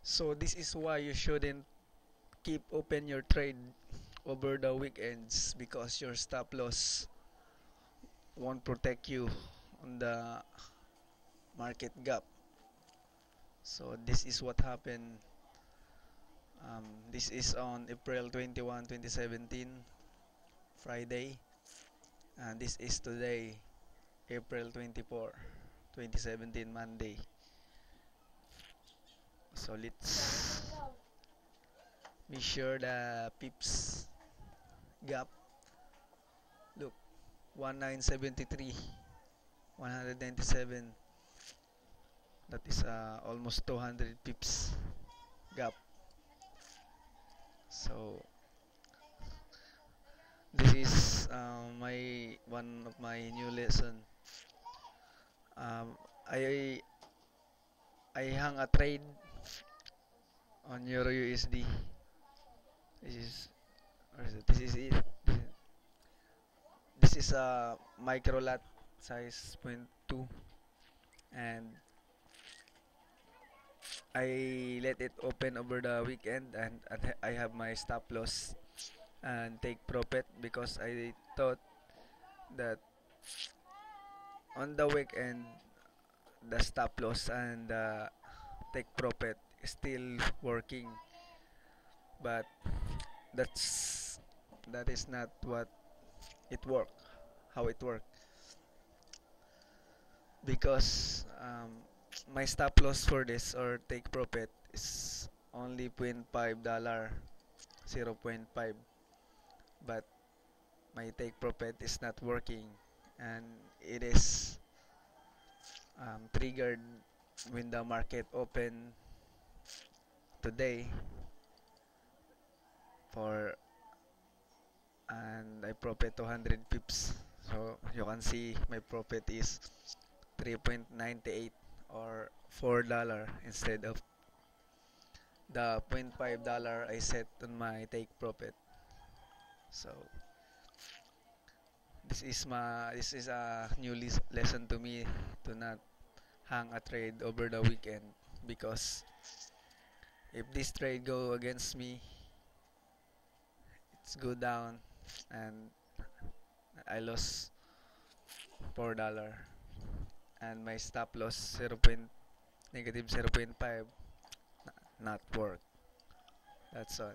So this is why you shouldn't keep open your trade over the weekends, because your stop loss won't protect you on the market gap. So this is what happened. This is on April 21, 2017, Friday, and this is today, April 24, 2017, Monday. So let's measure the pips gap. Look, 1973, 197. That is almost 200 pips gap. So this is my one of my new lesson. Um, I I hang a trade on Euro USD. This is where is it? This is it. This is a micro lot size point 0.2, and I let it open over the weekend, and I have my stop loss and take profit, because I thought that on the weekend the stop loss and the take profit is still working, but that's that is not what it work how it worked, because my stop loss for this or take profit is only $0.5, 0.5, but my take profit is not working, and it is triggered when the market open today for, and I profit 200 pips. So you can see my profit is 3.98 or $4 instead of the $0.5 I set on my take profit. So this is a new lesson to me, to not hang a trade over the weekend, because if this trade go against me, it's go down, and I lost $4, and my stop loss negative 0.5 not work. That's all.